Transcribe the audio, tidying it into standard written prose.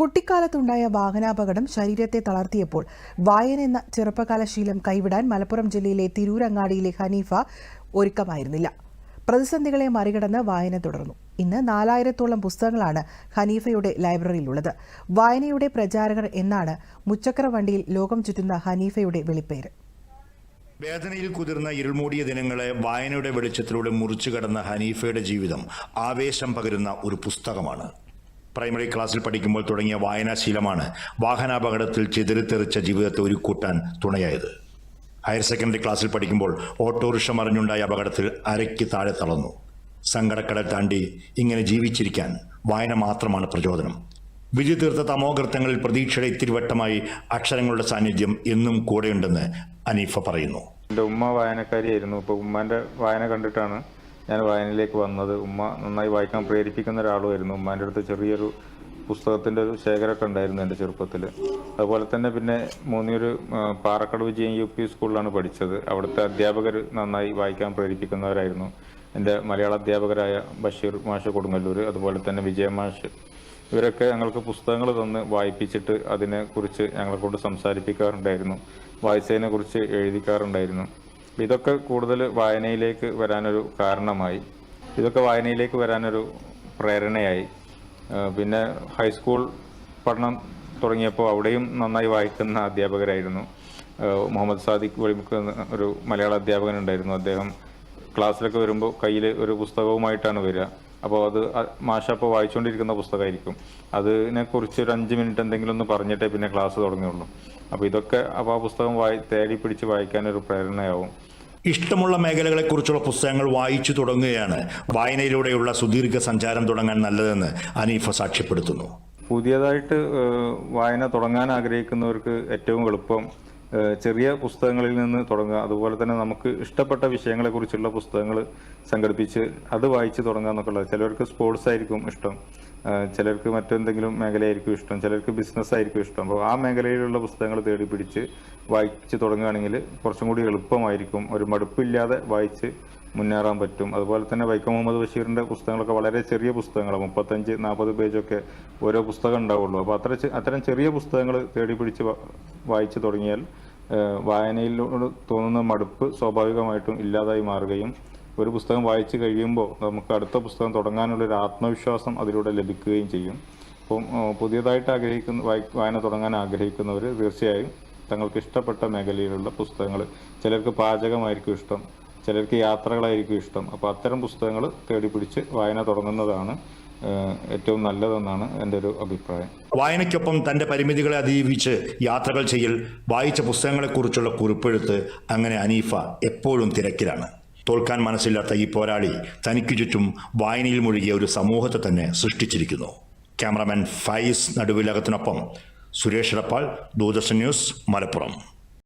കുട്ടിക്കാലത്തുണ്ടായ വാഹനാപകടം ശരീരത്തെ തളർത്തിയപ്പോൾ വായന എന്ന ചെറുപ്പകാല ശീലം കൈവിടാൻ മലപ്പുറം ജില്ലയിലെ തിരൂരങ്ങാടിയിലെ ഹനീഫ ഒരുക്കമായിരുന്നില്ല. പ്രതിസന്ധികളെ മറികടന്ന് വായന തുടർന്നു. ഇന്ന് 4000-ഓളം പുസ്തകങ്ങളാണ് ഹനീഫയുടെ ലൈബ്രറിയിലുള്ളത്. വായനയുടെ പ്രചാരകർ എന്നാണ് മുച്ചക്ര വണ്ടിയിൽ ലോകം ചുറ്റുന്ന ഹനീഫയുടെ വിളിപ്പേര്. വേദനയിൽ കുതിർന്ന ഇരുൾമൂടിയ ദിനങ്ങളെ വായനയുടെ വെളിച്ചത്തിലൂടെ മുറിച്ചു കടന്ന ഹനീഫയുടെ ജീവിതം ആവേശം പകരുന്ന ഒരു പുസ്തകമാണ്. പ്രൈമറി ക്ലാസ്സിൽ പഠിക്കുമ്പോൾ തുടങ്ങിയ വായനാശീലമാണ് വാഹനാപകടത്തിൽ ചിതറിത്തെറിച്ച ജീവിതത്തെ ഒരുക്കൂട്ടാൻ തുണയായത്. ഹയർ സെക്കൻഡറി ക്ലാസ്സിൽ പഠിക്കുമ്പോൾ ഓട്ടോറിക്ഷ മറിഞ്ഞുണ്ടായ അപകടത്തിൽ അരയ്ക്ക് താഴെ തളർന്നു. സങ്കടക്കടൽ താണ്ടി ഇങ്ങനെ ജീവിച്ചിരിക്കാൻ വായന മാത്രമാണ് പ്രചോദനം. വിധി തീർത്ത തമോഗർത്തങ്ങളിൽ പ്രതീക്ഷയുടെ ഇത്തിരിവട്ടമായി അക്ഷരങ്ങളുടെ സാന്നിധ്യം എന്നും കൂടെയുണ്ടെന്ന് ഹനീഫ പറയുന്നു. എൻ്റെ ഉമ്മ വായനക്കാരിയായിരുന്നു. ഇപ്പോൾ ഉമ്മാൻ്റെ വായന കണ്ടിട്ടാണ് ഞാൻ വായനയിലേക്ക് വന്നത്. ഉമ്മ നന്നായി വായിക്കാൻ പ്രേരിപ്പിക്കുന്ന ഒരാളുമായിരുന്നു. ഉമ്മാൻ്റെ അടുത്ത് ചെറിയൊരു പുസ്തകത്തിൻ്റെ ഒരു ശേഖരമൊക്കെ ഉണ്ടായിരുന്നു എൻ്റെ ചെറുപ്പത്തിൽ. അതുപോലെ തന്നെ പിന്നെ മൂന്നിയൊരു പാറക്കടവ് വിജയൻ UP സ്കൂളിലാണ് പഠിച്ചത്. അവിടുത്തെ അധ്യാപകർ നന്നായി വായിക്കാൻ പ്രേരിപ്പിക്കുന്നവരായിരുന്നു. എൻ്റെ മലയാള അധ്യാപകരായ ബഷീർ മാഷ് കൊടുങ്ങല്ലൂർ, അതുപോലെ തന്നെ വിജയ മാഷ്, ഇവരൊക്കെ ഞങ്ങൾക്ക് പുസ്തകങ്ങൾ തന്ന് വായിപ്പിച്ചിട്ട് അതിനെക്കുറിച്ച് ഞങ്ങളെ കൊണ്ട് സംസാരിപ്പിക്കാറുണ്ടായിരുന്നു. വായിച്ചതിനെ കുറിച്ച് എഴുതിക്കാറുണ്ടായിരുന്നു. ഇതൊക്കെ കൂടുതൽ വായനയിലേക്ക് വരാനൊരു കാരണമായി. ഇതൊക്കെ വായനയിലേക്ക് വരാനൊരു പ്രേരണയായി. പിന്നെ ഹൈസ്കൂൾ പഠനം തുടങ്ങിയപ്പോൾ അവിടെയും നന്നായി വായിക്കുന്ന അധ്യാപകരായിരുന്നു. മുഹമ്മദ് സാദിഖ് വെളിമുക്ക് ഒരു മലയാള അധ്യാപകൻ ഉണ്ടായിരുന്നു. അദ്ദേഹം ക്ലാസ്സിലൊക്കെ വരുമ്പോൾ കയ്യിൽ ഒരു പുസ്തകവുമായിട്ടാണ് വരിക. അപ്പോൾ അത് മാഷ അപ്പോൾ വായിച്ചുകൊണ്ടിരിക്കുന്ന പുസ്തകമായിരിക്കും. അതിനെക്കുറിച്ച് ഒരു 5 മിനിറ്റ് എന്തെങ്കിലും ഒന്ന് പറഞ്ഞിട്ടേ പിന്നെ ക്ലാസ് തുടങ്ങുകയുള്ളൂ. അപ്പോൾ ഇതൊക്കെ അപ്പോൾ ആ പുസ്തകം തേടി പിടിച്ച് വായിക്കാനൊരു പ്രേരണയാവും. ഇഷ്ടമുള്ള മേഖലകളെക്കുറിച്ചുള്ള പുസ്തകങ്ങൾ വായിച്ചു തുടങ്ങുകയാണ് വായനയിലൂടെയുള്ള സുദീർഘ സഞ്ചാരം തുടങ്ങാൻ നല്ലതെന്ന് ഹനീഫ സാക്ഷ്യപ്പെടുത്തുന്നു. പുതിയതായിട്ട് വായന തുടങ്ങാൻ ആഗ്രഹിക്കുന്നവർക്ക് ഏറ്റവും എളുപ്പം ചെറിയ പുസ്തകങ്ങളിൽ നിന്ന് തുടങ്ങുക. അതുപോലെ തന്നെ നമുക്ക് ഇഷ്ടപ്പെട്ട വിഷയങ്ങളെക്കുറിച്ചുള്ള പുസ്തകങ്ങൾ സംഘടിപ്പിച്ച് അത് വായിച്ച് തുടങ്ങുക എന്നൊക്കെയുള്ളത്. ചിലർക്ക് സ്പോർട്സ് ആയിരിക്കും ഇഷ്ടം, ചിലർക്ക് മറ്റെന്തെങ്കിലും മേഖലയായിരിക്കും ഇഷ്ടം, ചിലർക്ക് ബിസിനസ് ആയിരിക്കും ഇഷ്ടം. അപ്പോൾ ആ മേഖലയിലുള്ള പുസ്തകങ്ങൾ തേടി പിടിച്ച് വായിച്ച് തുടങ്ങുകയാണെങ്കിൽ കുറച്ചും കൂടി എളുപ്പമായിരിക്കും. ഒരു മടുപ്പില്ലാതെ വായിച്ച് മുന്നേറാൻ പറ്റും. അതുപോലെ തന്നെ വൈക്കം മുഹമ്മദ് ബഷീറിൻ്റെ പുസ്തകങ്ങളൊക്കെ വളരെ ചെറിയ പുസ്തകങ്ങളാണ്. 35-40 പേജൊക്കെ ഓരോ പുസ്തകം ഉണ്ടാവുള്ളൂ. അപ്പോൾ അത്തരം ചെറിയ പുസ്തകങ്ങൾ തേടി പിടിച്ച് വായിച്ച് തുടങ്ങിയാൽ വായനയിലൂടെ തോന്നുന്ന മടുപ്പ് സ്വാഭാവികമായിട്ടും ഇല്ലാതായി മാറുകയും ഒരു പുസ്തകം വായിച്ച് കഴിയുമ്പോൾ നമുക്ക് അടുത്ത പുസ്തകം തുടങ്ങാനുള്ളൊരു ആത്മവിശ്വാസം അതിലൂടെ ലഭിക്കുകയും ചെയ്യും. അപ്പം പുതിയതായിട്ട് വായന തുടങ്ങാൻ ആഗ്രഹിക്കുന്നവർ തീർച്ചയായും തങ്ങൾക്ക് ഇഷ്ടപ്പെട്ട മേഖലയിലുള്ള പുസ്തകങ്ങൾ, ചിലർക്ക് പാചകമായിരിക്കും ഇഷ്ടം, ചിലർക്ക് യാത്രകളായിരിക്കും ഇഷ്ടം. അപ്പോൾ അത്തരം പുസ്തകങ്ങൾ തേടി പിടിച്ച് വായന തുടങ്ങുന്നതാണ് ഏറ്റവും നല്ലതെന്നാണ് എൻ്റെ ഒരു അഭിപ്രായം. വായനയ്ക്കൊപ്പം തൻ്റെ പരിമിതികളെ അതിജീവിച്ച് യാത്രകൾ ചെയ്യൽ, വായിച്ച പുസ്തകങ്ങളെക്കുറിച്ചുള്ള കുറിപ്പെഴുത്ത്, അങ്ങനെ ഹനീഫ എപ്പോഴും തിരക്കിലാണ്. തോൽക്കാൻ മനസ്സില്ലാത്ത ഈ പോരാളി തനിക്കു ചുറ്റും വായനയിൽ മുഴുകിയ ഒരു സമൂഹത്തെ തന്നെ സൃഷ്ടിച്ചിരിക്കുന്നു. ക്യാമറാമാൻ ഫൈസ് നടുവിലകത്തിനൊപ്പം സുരേഷ് റപ്പാൾ, ദൂരദർശൻ ന്യൂസ്, മലപ്പുറം.